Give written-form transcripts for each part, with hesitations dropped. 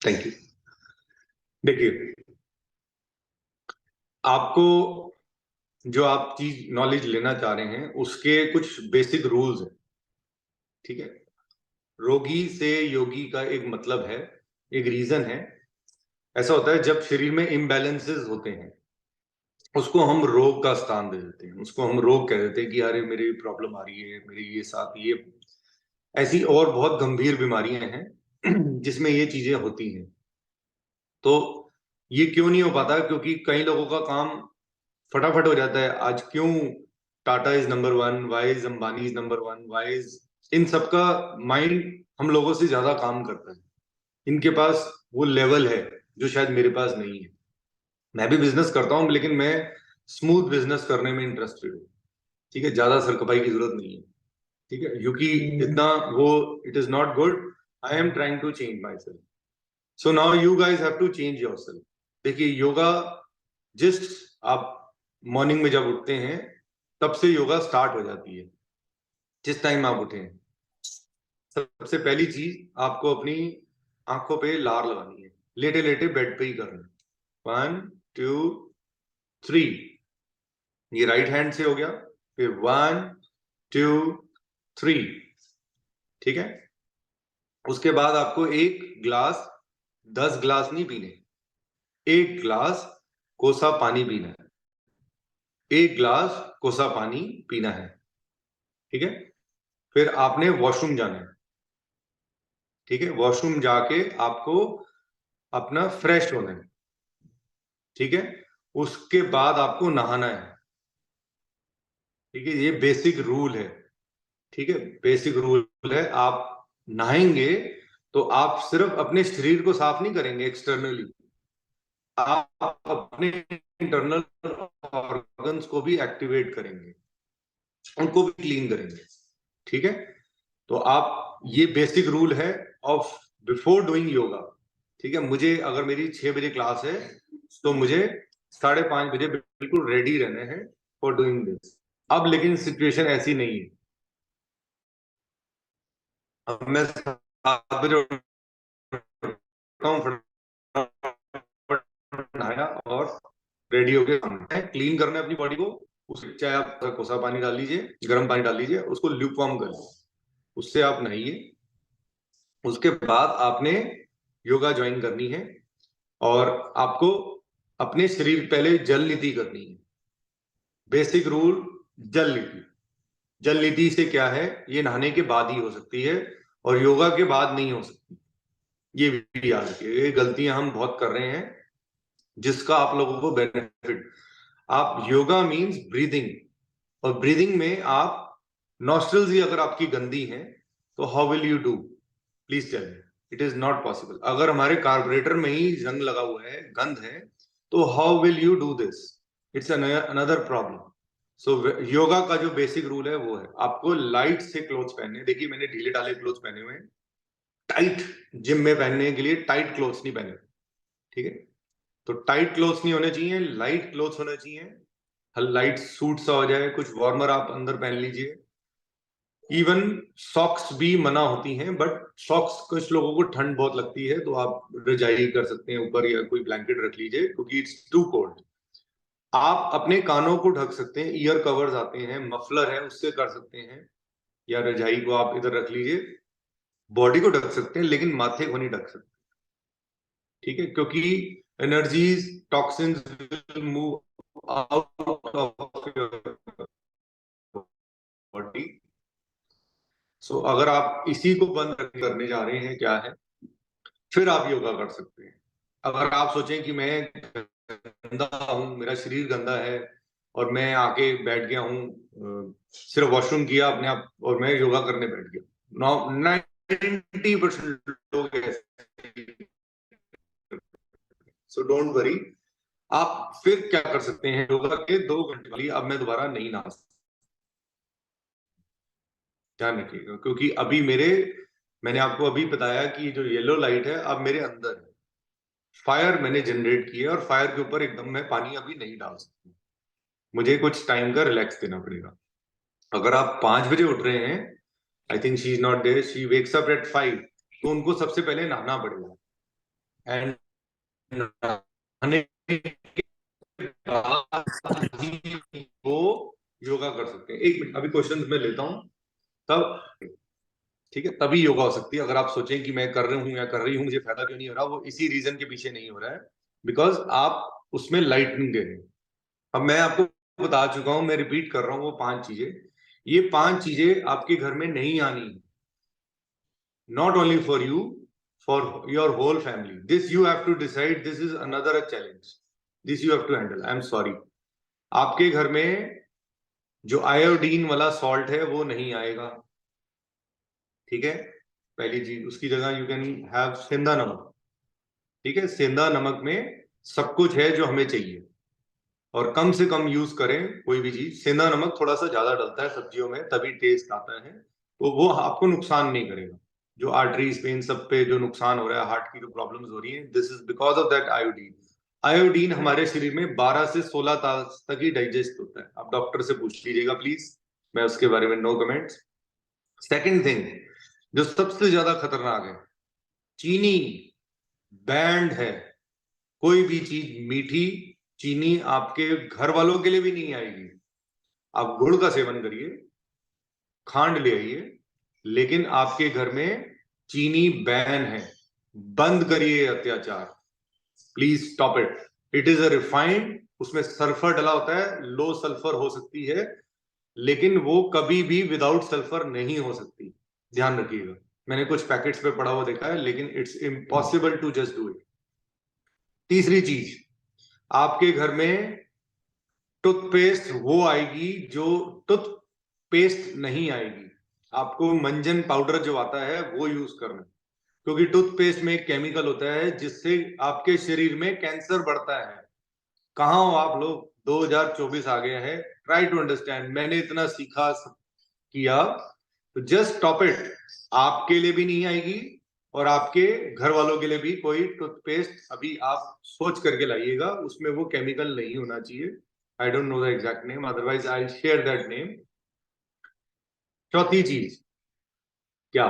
Thank you. देखिए, आपको जो आप चीज नॉलेज लेना चाह रहे हैं उसके कुछ बेसिक रूल्स हैं, ठीक है। रोगी से योगी का एक मतलब है, एक रीजन है। ऐसा होता है जब शरीर में इम्बैलेंसेस होते हैं, उसको हम रोग का स्थान दे देते हैं, उसको हम रोग कह देते हैं कि अरे मेरी प्रॉब्लम आ रही है, मेरी ये साथ ये ऐसी और बहुत गंभीर बीमारियां हैं जिसमें ये चीजें होती हैं। तो ये क्यों नहीं हो पाता? क्योंकि कई लोगों का काम फटाफट हो जाता है। आज क्यों Tata is number one, why is Ambani is number one, why is, इन सबका माइंड हम लोगों से ज्यादा काम करता है। इनके पास वो लेवल है जो शायद मेरे पास नहीं है। मैं भी बिजनेस करता हूँ लेकिन मैं स्मूथ बिजनेस करने में इंटरेस्टेड हूँ, ठीक है। ज्यादा सरकपाई की जरूरत नहीं है, ठीक है, क्योंकि इतना वो it is not good. I am trying to change myself, so now you guys have to change yourself. देखिए, योगा जस्ट आप मॉर्निंग में जब उठते हैं तब से योगा स्टार्ट हो जाती है। जिस टाइम आप उठे हैं, सबसे पहली चीज आपको अपनी आंखों पे लार लगानी है, लेटे लेटे बेड पे ही करना है। 1 2 3, ये राइट हैंड से हो गया। फिर 1 2 3, ठीक है। उसके बाद आपको एक ग्लास, 10 ग्लास नहीं पीने, एक ग्लास कोसा पानी पीना है। एक ग्लास कोसा पानी पीना है, ठीक है। फिर आपने वॉशरूम जाना है, ठीक है। वॉशरूम जाके आपको अपना फ्रेश होना है, ठीक है। उसके बाद आपको नहाना है, ठीक है। ये बेसिक रूल है, ठीक है, बेसिक रूल है। आप नहाएंगे तो आप सिर्फ अपने शरीर को साफ नहीं करेंगे एक्सटर्नली, आप अपने इंटरनल ऑर्गन्स को भी एक्टिवेट करेंगे, उनको भी क्लीन करेंगे, ठीक है। तो आप, ये बेसिक रूल है ऑफ बिफोर डूइंग योगा, ठीक है। मुझे अगर मेरी 6 बजे क्लास है तो मुझे 5:30 बजे बिल्कुल रेडी रहना है फॉर डूइंग दिस। अब लेकिन सिचुएशन ऐसी नहीं है। अब मैं 7 बजे उठता हूँ, फटाफट नहाया और रेडी होके क्लीन करना है अपनी बॉडी को। उस चाहे आप कोसा पानी डाल लीजिए, गर्म पानी डाल लीजिए, उसको ल्यूक वार्म कर लीजिए, उससे आप नहाइए। उसके बाद आपने योगा ज्वाइन करनी है और आपको अपने शरीर पहले जल नीति करनी है। बेसिक रूल, जल नीति। जल नीति से क्या है, ये नहाने के बाद ही हो सकती है और योगा के बाद नहीं हो सकती। ये भी याद रखिए, ये गलतियां हम बहुत कर रहे हैं जिसका आप लोगों को बेनिफिट। आप योगा मींस ब्रीदिंग, और ब्रीदिंग में आप नॉस्ट्रल्स ही अगर आपकी गंदी हैं तो how will you do? Please tell me, it is not possible. अगर हमारे कार्बोरेटर में ही जंग लगा हुआ है, गंध है, तो how will you do this? It's another problem. So yoga का जो बेसिक रूल है वो है आपको लाइट से क्लोथ्स पहनने। देखिए, मैंने ढीले ढाले क्लोथ्स पहने हुए हैं, टाइट जिम में पहनने के लिए टाइट क्लोथ्स नहीं पहने, ठीक है। तो टाइट क्लोथ्स नहीं होने चाहिए, लाइट क्लोथ्स होने चाहिए। लाइट सूट सा हो जाए, कुछ वार्मर आप अंदर पहन लीजिए। इवन सॉक्स भी मना होती हैं, बट सॉक्स कुछ लोगों को ठंड बहुत लगती है तो आप रजाई कर सकते हैं ऊपर या कोई ब्लैंकेट रख लीजिए क्योंकि इट्स टू कोल्ड। आप अपने कानों को ढक सकते हैं, ईयर कवर्स आते हैं, मफलर है उससे कर सकते हैं, या रजाई को आप इधर रख लीजिए। बॉडी को ढक सकते हैं लेकिन माथे को नहीं ढक सकते, ठीक है, क्योंकि energies, toxins will move out of your body. So अगर आप इसी को बंद करने जा रहे हैं, क्या है, फिर आप योगा कर सकते हैं। अगर आप सोचें कि मैं गंदा हूं, मेरा शरीर गंदा है और मैं आके बैठ गया हूं, सिर्फ वॉशरूम किया अपने आप और मैं योगा करने बैठ गया, 90% लोग ऐसे। So don't worry. आप फिर क्या कर सकते हैं, योगा के 2 घंटे वाली अब मैं दोबारा नहीं नहा सकता, ध्यान रखिएगा। क्योंकि अभी मैंने आपको अभी बताया कि जो येलो लाइट है अब मेरे अंदर है, फायर मैंने जनरेट की है और फायर के ऊपर एकदम मैं पानी अभी नहीं डाल सकता, मुझे कुछ टाइम का रिलैक्स देना पड़ेगा। अगर आप 5 बजे उठ रहे हैं, I think she is not there, she wakes up at 5, तो उनको सबसे पहले नहाना पड़ेगा। एंड नहाने के बाद ही वो योगा कर सकते हैं। एक मिनट, अभी क्वेश्चन मैं लेता हूं तब, ठीक है, तभी योगा हो सकती है। अगर आप सोचें कि मैं कर रहा हूं या कर रही हूं, मुझे फायदा क्यों नहीं हो रहा, वो इसी रीजन के पीछे नहीं हो रहा है, बिकॉज आप उसमें लाइटनिंग दे रहे हैं। अब मैं आपको बता चुका हूं, मैं रिपीट कर रहा हूं वो 5 चीजें। ये 5 चीजें आपके घर में नहीं आनी, not only for you, for your whole family. This you have to decide, this is another challenge, this you have to handle. I am sorry. आपके घर में जो आयोडीन वाला सॉल्ट है वो नहीं आएगा, ठीक है, पहली चीज। उसकी जगह यू कैन हैव सेंधा नमक, ठीक है। सेंधा नमक में सब कुछ है जो हमें चाहिए, और कम से कम यूज करें कोई भी चीज। सेंधा नमक थोड़ा सा ज्यादा डलता है सब्जियों में, तभी टेस्ट आता है, तो वो आपको नुकसान नहीं करेगा। जो आर्टरीज पे, इन सब पे जो नुकसान हो रहा है, हार्ट की जो प्रॉब्लम्स हो रही है, this is because of that iodine. Iodine हमारे शरीर में 12 से 16 तास तक ही डाइजेस्ट होता है। आप डॉक्टर से पूछ लीजिएगा प्लीज, मैं उसके बारे में नो कमेंट्स। सेकेंड थिंग जो सबसे ज्यादा खतरनाक है, चीनी बैंड है। कोई भी चीज मीठी, चीनी आपके घर वालों के लिए भी नहीं आएगी। आप गुड़ का सेवन करिए, खांड ले आइए, लेकिन आपके घर में चीनी बैन है। बंद करिए अत्याचार, please stop it. It is a refined, उसमें सल्फर डला होता है, लो सल्फर हो सकती है, लेकिन वो कभी भी विदाउट सल्फर नहीं हो सकती, ध्यान रखिएगा। मैंने कुछ पैकेट्स पे पड़ा हुआ देखा है, लेकिन it's impossible to just do it. तीसरी चीज, आपके घर में टूथपेस्ट वो आएगी जो टूथपेस्ट नहीं आएगी। आपको मंजन पाउडर जो आता है वो यूज करना, क्योंकि टूथपेस्ट में एक केमिकल होता है जिससे आपके शरीर में कैंसर बढ़ता है। कहाँ हो आप लोग, 2024 आ गया है, ट्राई टू अंडरस्टैंड। मैंने इतना सीखा किया, तो जस्ट स्टॉप इट। आपके लिए भी नहीं आएगी, और आपके घर वालों के लिए भी कोई टूथपेस्ट अभी आप सोच करके लाइएगा, उसमें वो केमिकल नहीं होना चाहिए। I don't know the exact name, otherwise I share that name. चौथी चीज, क्या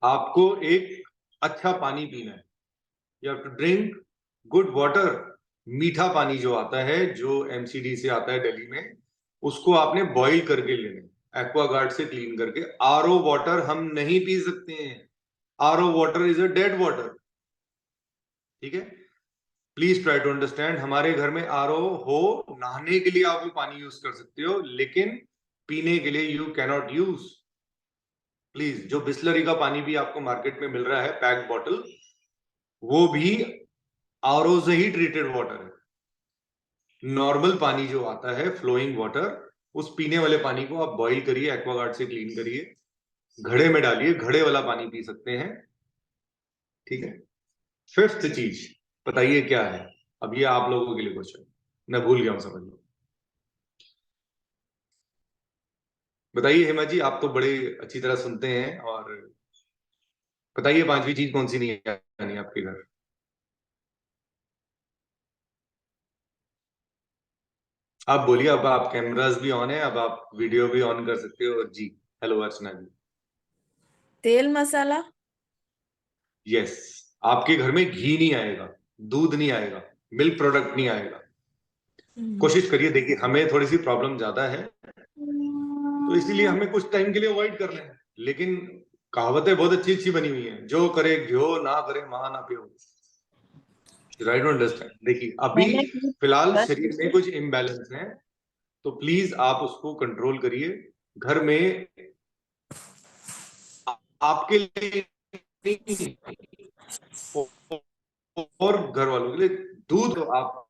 आपको एक अच्छा पानी पीना है। You have to drink good water. मीठा पानी जो आता है, जो एमसीडी से आता है दिल्ली में, उसको आपने बॉईल करके लेना है, एक्वागार्ड से क्लीन करके। आरओ वाटर हम नहीं पी सकते हैं, RO water is a dead water, ठीक है। Please try to understand. हमारे घर में आरओ हो, नहाने के लिए आप वो पानी यूज कर सकते हो, लेकिन पीने के लिए यू कैनॉट यूज। प्लीज, जो बिस्लरी का पानी भी आपको मार्केट में मिल रहा है पैक बॉटल, वो भी आरओ से ही ट्रीटेड वाटर है। नॉर्मल पानी जो आता है, फ्लोइंग वाटर, उस पीने वाले पानी को आप बॉईल करिए, एक्वागार्ड से क्लीन करिए, घड़े में डालिए, घड़े वाला पानी पी सकते हैं, ठीक है। फिफ्थ चीज बताइए क्या है। अब ये आप लोगों के लिए क्वेश्चन, मैं भूल गया हूं, समझ लो। बताइए हेमा जी, आप तो बड़े अच्छी तरह सुनते हैं, और बताइए 5वीं चीज कौन सी नहीं आनी आपके घर। आप बोलिए, अब आप कैमरास भी ऑन है, अब आप वीडियो भी ऑन कर सकते हो। जी, हेलो अर्चना जी। तेल मसाला। यस, आपके घर में घी नहीं आएगा, दूध नहीं आएगा, मिल्क प्रोडक्ट नहीं आएगा। कोशिश करिए, देखिए हमें थोड़ी सी प्रॉब्लम ज्यादा है, तो इसीलिए हमें कुछ टाइम के लिए अवॉइड करना है। लेकिन कहावतें बहुत अच्छी अच्छी बनी हुई हैं, जो करे घ्यो, ना करे मां ना पियो। Right to understand. देखिए अभी मैंने फिलहाल बस शरीर में कुछ इम्बैलेंस है, तो प्लीज आप उसको कंट्रोल करिए। घर में आपके लिए नहीं, और घर वालों के लिए दूध। तो आप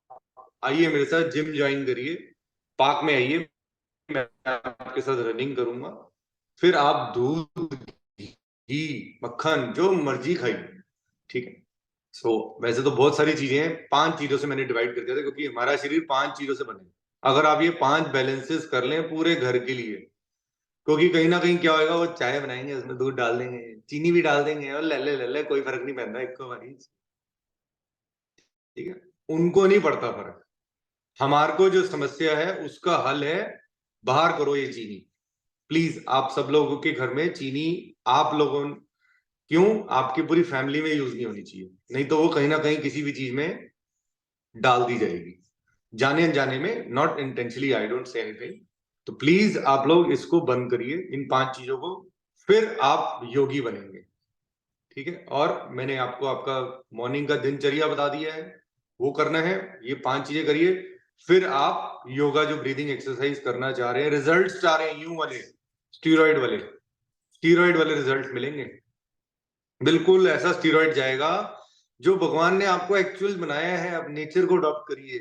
आइए मेरे साथ, जिम ज्वाइन करिए, पार्क में आइए, मैं आपके साथ रनिंग करूंगा। फिर आप दूध, घी, मक्खन जो मर्जी खाइए, ठीक है। सो वैसे तो बहुत सारी चीजें हैं, 5 चीजों से मैंने डिवाइड कर दिया था, क्योंकि हमारा शरीर 5 चीजों से बने। अगर आप ये 5 बैलेंसेस कर लें पूरे घर के लिए, क्योंकि कहीं ना कहीं क्या होगा, वो चाय बनाएंगे, उसमें दूध डाल देंगे, चीनी भी डाल देंगे, और ले ले कोई फर्क नहीं पड़ता एक को बारी, ठीक है। उनको नहीं पड़ता फर्क। हमारे को जो समस्या है उसका हल है, बाहर करो ये चीनी। प्लीज, आप सब लोगों के घर में चीनी, आप लोगों क्यों? आपकी पूरी फैमिली में यूज नहीं होनी चाहिए, नहीं तो वो कहीं ना कहीं किसी भी चीज में डाल दी जाएगी, जाने अनजाने में, not intentionally, I don't say anything. तो प्लीज आप लोग इसको बंद करिए, इन 5 चीजों को, फिर आप योगी बनेंगे। ठीक है? और मैंने आपको आपका मॉर्निंग का दिनचर्या बता दिया है, वो करना है, ये 5 चीजें करिए, फिर आप योगा जो ब्रीदिंग एक्सरसाइज करना चाह रहे हैं, रिजल्ट चाह रहे हैं, यूं वाले स्टीरॉइड वाले रिजल्ट मिलेंगे। बिल्कुल ऐसा स्टीरॉइड जाएगा जो भगवान ने आपको एक्चुअल बनाया है, आप नेचर को अडॉप्ट करिए।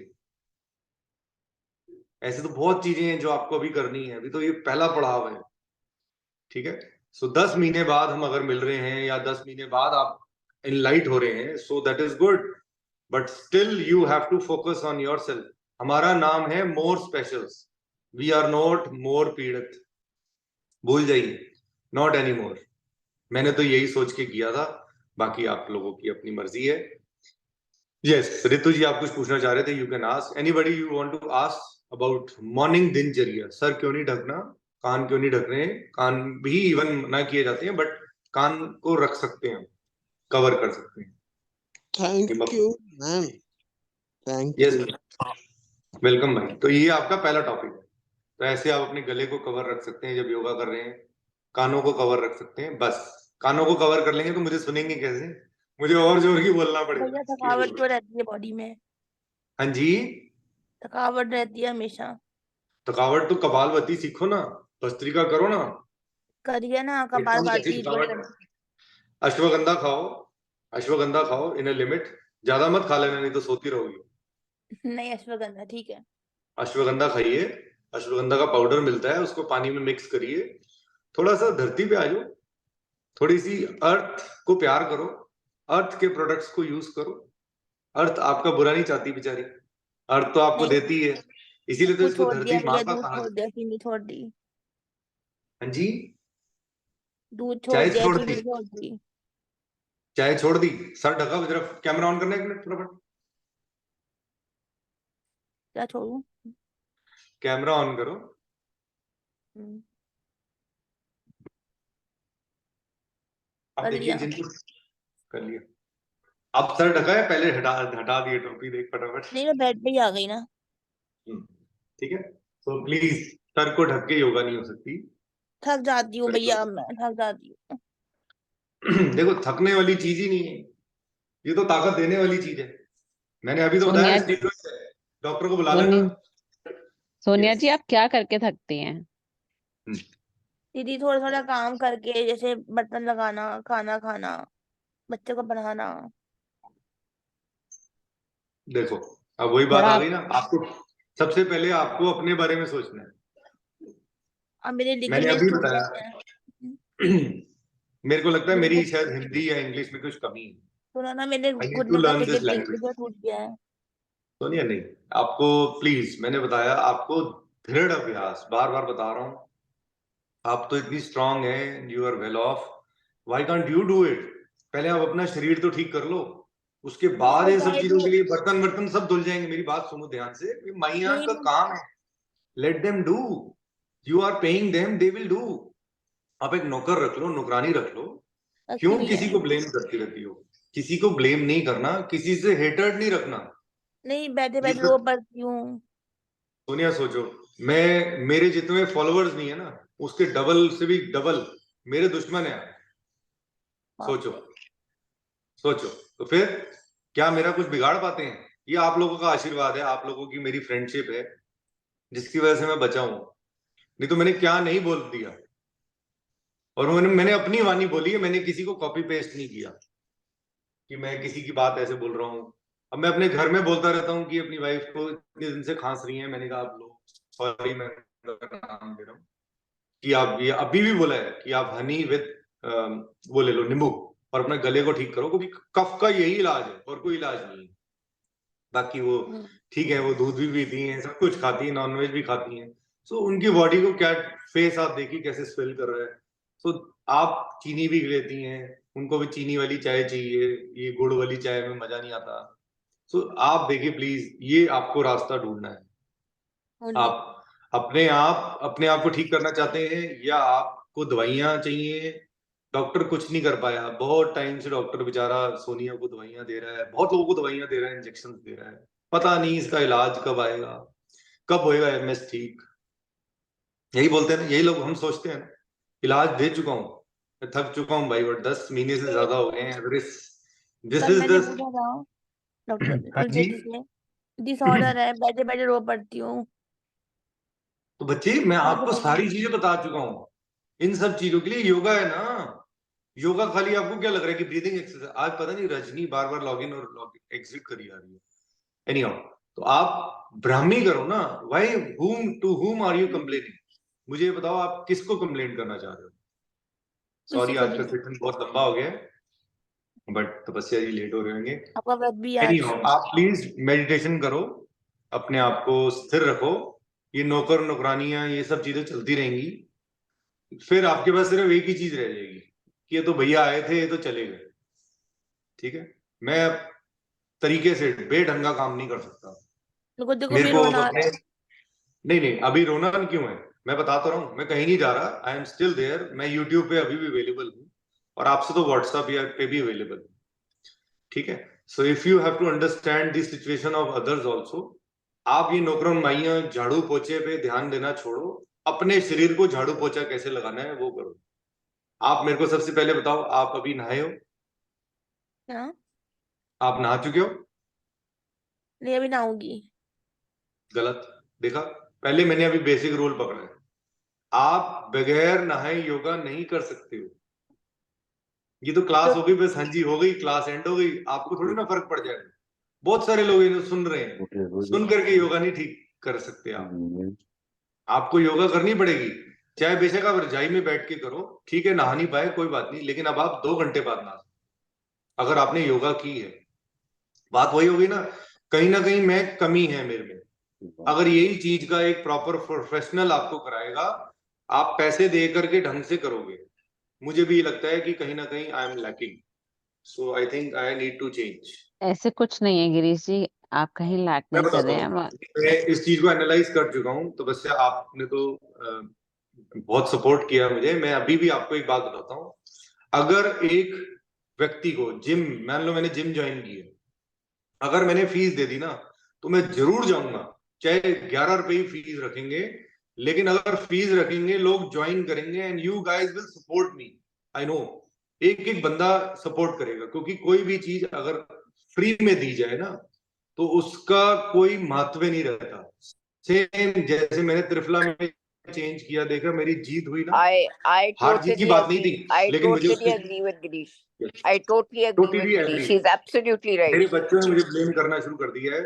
ऐसे तो बहुत चीजें हैं जो आपको अभी करनी है, अभी तो ये पहला पड़ाव है। ठीक है? सो 10 महीने बाद हम अगर मिल रहे हैं, या 10 महीने बाद आप इनलाइट हो रहे हैं, so that is good, but still you have to focus on yourself. हमारा नाम है more specials, we are not more पीड़ित, भूल जाइए, नॉट एनी मोर। मैंने तो यही सोच के किया था, बाकी आप लोगों की अपनी मर्जी है। यस, रितु जी आप कुछ पूछना चाह रहे थे, you can ask, anybody you want to ask about morning दिनचर्या। सर क्यों नहीं ढकना, कान क्यों नहीं ढक रहे हैं? कान भी इवन ना किए जाते हैं, बट कान को रख सकते हैं, कवर कर सकते हैं। Thank you ma'am, thank yes, you. Welcome भाई। तो ये आपका पहला टॉपिक है। तो ऐसे आप अपने गले को कवर रख सकते हैं जब योगा कर रहे हैं, कानों को कवर रख सकते हैं। बस कानों को कवर कर लेंगे तो मुझे सुनेंगे कैसे? मुझे और जोर की बोलना पड़ेगा भैया कि थकावट बोल तो रहे। रहती है बॉडी में, हाँ जी, थकावट रहती है हमेशा। थकावट तो कपालभाति सीखो ना, भस्त्रिका करो ना, करिए ना एकदम कैसी कपालभाति थोड़े। थकावट। अश्वगंधा खाओ, अश्वगंधा खाओ इन ए लिमिट, ज्यादा मत खा लेना नहीं तो सोती रहोगी। नहीं, अश्वगंधा ठीक है। अश्वगंधा खाइए, अश्वगंधा का पाउडर मिलता है, उसको पानी में मिक्स करिए, थोड़ा सा धरती पे आ जाओ, थोड़ी सी अर्थ को प्यार करो, अर्थ के प्रोडक्ट्स को यूज करो। अर्थ आपका बुरा नहीं चाहती बेचारी, अर्थ तो आपको नहीं, देती है, इसीलिए सब तो कुछ इसको छोड़ दिया धरती माँ भैया, का दूध कहा छोड़ जाता दिया, चीनी छोड़ दी। है। हाँ जी, दूध छोड़ चाय दिया, छोड़ दी, चीनी छोड़ दी। चाय छोड़ दी, सर ढका, जरा कैमरा ऑन करना एक मिनट फटाफट, क्या छोड़ू? कैमरा ऑन करो। हम्म, अब कर देखिए लिया। जिनको कर लिया, अब सर ढका है, पहले हटा हटा दिए टोपी, देख फटाफट। नहीं, मैं बेड पे ही आ गई ना। हम्म, ठीक है। तो प्लीज, सर को ढक के योगा नहीं हो सकती। थक जाती हूँ भैया, मैं थक जाती हूँ। देखो थकने वाली चीज ही नहीं है, ये तो ताकत देने वाली चीज है। मैंने अभी तो बताया सोनिया स्टीरॉइड है, डॉक्टर को बुला लेना। सोनी सोनिया यस, जी, आप क्या करके थकती हैं? दीदी थोड़ा थोड़ा काम करके, जैसे बर्तन लगाना, खाना खाना, बच्चे को पढ़ाना। देखो अब वही बात थोड़ा आ आप गई ना, आपको सबसे पहले आपको अपने बारे में सोचना है। अब मेरी मैंने लिगेमेंट अभी टूट बताया, गए हैं। मेरे को लगता है मेरे मेरी घुट शायद हिंदी या इंग्लिश में कुछ कमी है। सुनो ना, मेरे आई नीड टू घुटने का लर्न दिस लैंग्वेज। लिगामेंट टूट गया है। सोनिया नहीं, आपको प्लीज, मैंने बताया आपको, दृढ़ अभ्यास, बार बार बता रहा हूँ, आप तो इतनी स्ट्रांग है, you are well off, why can't you do it? पहले आप अपना शरीर तो ठीक कर लो, उसके नहीं बाद वो ये सब गाइड चीजों के लिए बर्तन वर्तन सब धुल जाएंगे। मेरी बात सुनो ध्यान से, ये माइयान नहीं का काम है, let them do, you are paying them, they will do. आप एक नौकर रख लो, नौकरानी रख लो, रखी क्यों हुई किसी है। को ब्लेम करती रहती हो? किसी को ब्लेम नहीं करना, किसी से हेटर्ड नहीं रखना। नहीं, बैठे ये बैठे रो सब पड़ती हूँ। सोनिया सोचो, मैं, मेरे जितने फॉलोअर्स नहीं है ना, उसके डबल से भी डबल मेरे दुश्मन है। बाप सोचो, रे। सोचो, तो फिर क्या मेरा कुछ बिगाड़ पाते हैं? ये आप लोगों का आशीर्वाद है, आप लोगों की मेरी फ्रेंडशिप है, जिसकी वजह से मैं बचा हूं, नहीं तो मैंने क्या नहीं बोल दिया। और मैंने अपनी वाणी बोली है, मैंने किसी को कॉपी पेस्ट नहीं किया कि मैं किसी की बात ऐसे बोल रहा हूँ। अब मैं अपने घर में बोलता रहता हूँ कि अपनी वाइफ को इतने दिन से खांस रही है, मैंने कहा आप लोग सॉरी, मैं नाम दे रहा हूँ, कि आप, ये अभी भी बोला है कि आप हनी विद वो ले लो, नींबू, और अपने गले को ठीक करो, क्योंकि कफ का यही इलाज है और कोई इलाज नहीं है। बाकी वो ठीक है, वो दूध भी पीती हैं, सब कुछ खाती हैं, नॉनवेज भी खाती हैं, सो उनकी बॉडी को क्या, फेस आप देखिए कैसे स्वेल कर रहा है। सो आप चीनी भी लेती हैं, उनको भी चीनी वाली चाय चाहिए, ये गुड़ वाली चाय में मजा नहीं आता। सो आप देखिए प्लीज, ये आपको रास्ता ढूंढना है। होने आप अपने आप को ठीक करना चाहते हैं, या आपको दवाइयां चाहिए, डॉक्टर कुछ नहीं कर पाया, बहुत टाइम से डॉक्टर बेचारा सोनिया को दवाइयां दे रहा है, बहुत लोगों को दवाइयां दे रहा है, इंजेक्शन दे रहा है, पता नहीं इसका इलाज कब आएगा, कब होएगा एमएस ठीक। यही बोलते हैं ना, यही लोग हम सोचते हैं ना। इलाज दे चुका हूँ, मैं थक चुका हूँ भाई, बट 10 महीने से ज्यादा हो गए हैं। दिस कल इज मैंने द पूछा था डॉक्टर हाँ उस जी। दीदी से, डिसऑर्डर है, बैठे बैठे रो पड़ती हूँ। तो बच्चे मैं बैठे आपको बैठे सारी चीजें बता चुका हूँ, इन सब चीजों के लिए योगा है ना। योगा खाली आपको क्या लग रहा है कि ब्रीदिंग एक्सरसाइज, आज पता नहीं रजनी बार बार लॉगिन और लॉगिन एग्जिट करी जा रही है। एनीहाउ, तो आप ब्राह्मी करो ना। Why, whom to whom are you complaining? मुझे ये बताओ आप किसको कंप्लेन करना चाह रहे हो? किसी सॉरी को आज भी का नहीं। सेशन बहुत लंबा हो गया है, बट तपस्या जी लेट हो रहे होंगे। आपका व्रत भी है आज। एनीहाउ, आप प्लीज मेडिटेशन करो, अपने आप को स्थिर रखो। ये नौकर नौकरानियां ये सब चीजें चलती रहेंगी, फिर आपके पास सिर्फ एक ही चीज रह जाएगी कि ये तो भैया आए थे, ये तो चले गए। ठीक है, मैं तरीके से बेढंगा काम नहीं कर सकता। देखो देखो मेरे भी को रोना आ अपने, रहा है। नहीं नहीं अभी रोना क्यों है, मैं बता तो रहा हूँ, मैं कहीं नहीं जा रहा, आई एम स्टिल देयर। मैं यूट्यूब पे अभी भी अवेलेबल हूँ, और आपसे तो व्हाट्सएप पे भी अवेलेबल हूँ। ठीक है, so if you have to understand the situation of others also, आप ये नौकरों माइयां झाड़ू पोछे पे ध्यान देना छोड़ो, अपने शरीर को झाड़ू पोछा कैसे लगाना है वो करो। आप मेरे को सबसे पहले बताओ, आप अभी नहाए हो? क्या? आप नहा चुके हो? नहीं अभी नहाऊंगी। गलत। देखा, पहले मैंने अभी बेसिक रूल पकड़ा है, आप बगैर नहाए योगा नहीं कर सकते हो। ये तो क्लास तो हो गई बस, हाँ जी हो गई, क्लास एंड हो गई, आपको थोड़ी ना फर्क पड़ जाएगा। बहुत सारे लोग इन्हें सुन रहे हैं, सुन करके योगा नहीं ठीक कर सकते आप। आपको योगा करनी पड़ेगी, चाहे बेशक आप रजाई में बैठ के करो, ठीक है, नहा नहीं पाए कोई बात नहीं, लेकिन अब आप 2 घंटे बाद नहा, अगर आपने योगा की है। बात वही होगी ना कहीं मैं कमी है मेरे में। अगर यही चीज का एक प्रॉपर प्रोफेशनल आपको कराएगा, आप पैसे दे करके ढंग से करोगे। मुझे भी लगता है कि कहीं ना कहीं I am lacking, so I think I need to change. ऐसे कुछ नहीं है गिरीश जी, आप कहीं लैक मैं नहीं कर बताता रहे हूँ, हैं। मैं इस चीज को एनालाइज कर चुका हूँ, तो बस आपने तो बहुत सपोर्ट किया मुझे। मैं अभी भी आपको एक बात बताता हूँ, अगर एक व्यक्ति को जिम, मान लो मैंने जिम ज्वाइन की है, अगर मैंने फीस दे दी ना, तो मैं जरूर जाऊंगा, चाहे 11 रुपए ही फीस रखेंगे, लेकिन अगर फीस रखेंगे लोग ज्वाइन करेंगे, and you guys will support me. I know एक एक बंदा सपोर्ट करेगा, क्योंकि कोई भी चीज अगर फ्री में दी जाए ना, तो उसका कोई महत्व नहीं रहता। सेम जैसे मैंने त्रिफला में चेंज किया, देखा मेरी जीत हुई ना, I हार जीत की totally बात नहीं agree. थी, I लेकिन मुझे totally उसकी agree with Girish. I totally agree with totally Girish. Agree. He's absolutely right. मेरे बच्चों ने मुझे ब्लेम करना शुरू कर दिया है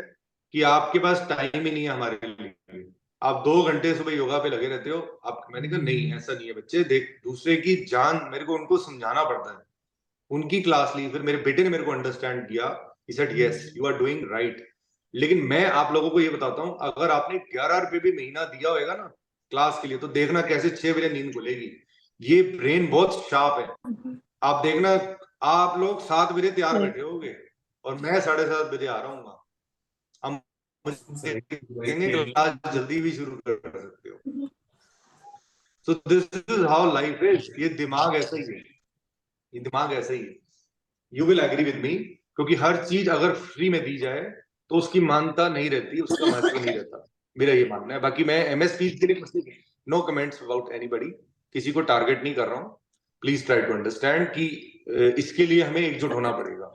कि आपके पास टाइम ही नहीं है हमारे लिए, आप 2 घंटे सुबह योगा पे लगे रहते हो। आप, मैंने कहा नहीं ऐसा नहीं है बच्चे, देख दूसरे की जान, मेरे को उनको समझाना पड़ता है। उनकी क्लास ली, फिर मेरे बेटे ने मेरे को अंडरस्टैंड किया, he said yes you are doing right. लेकिन मैं आप लोगों को ये बताता हूँ, अगर आपने 11 रुपए भी महीना दिया होगा ना क्लास के लिए, तो देखना कैसे 6 बजे नींद खुलेगी। ये ब्रेन बहुत शार्प है, आप देखना, आप लोग 7 बजे तैयार बैठे होगे, और मैं 7:30 बजे आ रहा हूँ। हम मुझे कहेंगे क्लास जल्दी भी शुरू कर सकते हो। So this is how life is. ये दिमाग ऐसा ही है, ये दिमाग ऐसा ही है। You will agree with me, क्योंकि हर चीज अगर फ्री में दी जाए तो उसकी मानता नहीं रहती, उसका महत्व नहीं रहता, मेरा ये मानना है। बाकी मैं एमएसपी के लिए नो कमेंट्स अबाउट एनीबॉडी, किसी को टारगेट नहीं कर रहा हूँ। प्लीज ट्राई टू अंडरस्टैंड कि इसके लिए हमें एकजुट होना पड़ेगा,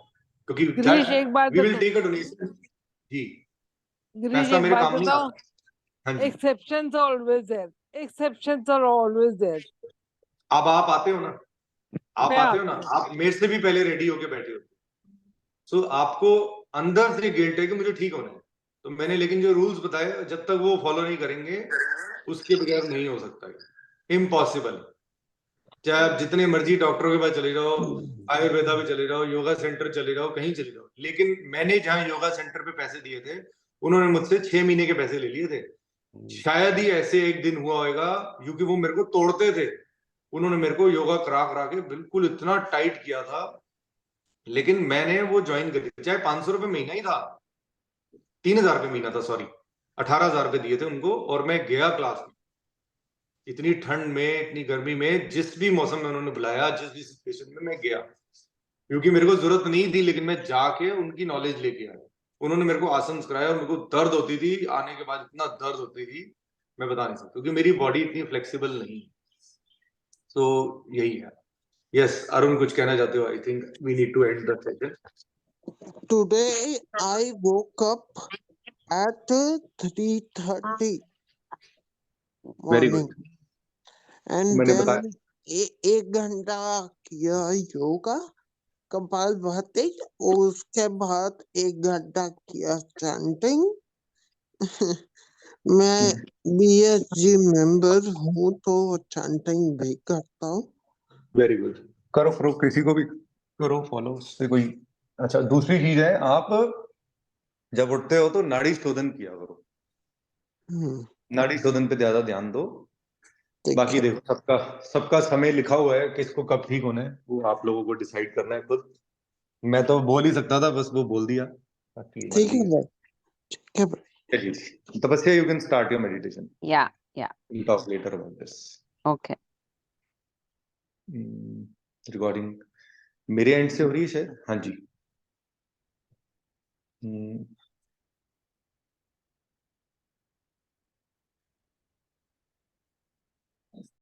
क्योंकि गिरीश एक बात वी विल बता, टेक अ डोनेशन। जी, गिरीश पैसा एक मेरे बात काम नहीं बताओ, आता। हाँ जी, exceptions are always there. Exceptions are always there. अब आप आते हो ना, आप मैं आते हो ना, आप मेरे से भी पहले रेडी होके बैठे हो। सो आपको अंदर से गिल्ट है कि मुझे ठीक होना है, तो मैंने लेकिन जो रूल्स बताए जब तक वो फॉलो नहीं करेंगे उसके बगैर नहीं हो सकता है, इम्पॉसिबल। चाहे आप जितने मर्जी डॉक्टरों के पास चले जाओ, आयुर्वेदा में चले जाओ, योगा सेंटर चले जाओ, कहीं चले जाओ, लेकिन मैंने जहां योगा सेंटर पे पैसे दिए थे, उन्होंने मुझसे 6 महीने के पैसे ले लिए थे। शायद ही ऐसे एक दिन हुआ होगा, क्योंकि वो मेरे को तोड़ते थे। उन्होंने मेरे को योगा करा करा के बिल्कुल इतना टाइट किया था, लेकिन मैंने वो ज्वाइन करी, चाहे 500 रुपये महीना ही था, 3000 रुपये महीना था, सॉरी 18,000 रुपये दिए थे उनको, और मैं गया क्लास में। इतनी ठंड में, इतनी गर्मी में, जिस भी मौसम में उन्होंने बुलाया, जिस भी सिचुएशन में मैं गया, क्योंकि मेरे को जरूरत नहीं थी, लेकिन मैं जाके उनकी नॉलेज लेके आया। उन्होंने मेरे को आसन कराया और मेरे को दर्द होती थी, आने के बाद इतना दर्द होती थी मैं बता नहीं सकता, क्योंकि मेरी बॉडी इतनी फ्लेक्सिबल नहीं। तो यही है। यस, अरुण कुछ कहना चाहते हो? I think we need to end the session. Today I woke up at 3:30 very morning good. and मैंने then बताया एक घंटा किया योगा कपालभाति, और उसके बाद 1 घंटा किया चैंटिंग। मैं BSG मेंबर हूँ तो चैंटिंग भी करता हूँ। Very good. करो करो, किसी को भी करो फॉलो, उससे कोई। अच्छा, दूसरी चीज है, आप जब उठते हो तो नाड़ी शोधन किया करो। नाड़ी शोधन पे ज्यादा ध्यान दो। बाकी देखो, सबका सबका समय लिखा हुआ है, किसको कब ठीक होना है वो आप लोगों को डिसाइड करना है खुद। मैं तो बोल ही सकता था, बस वो बोल दिया। बाकी ठीक है भाई, ठीक है भाई। चलिए, तपस्या, you can start your meditation. Yeah, yeah. We'll talk later about this. Okay. Recording मेरे एंड से हो रही है शायद? हाँ जी।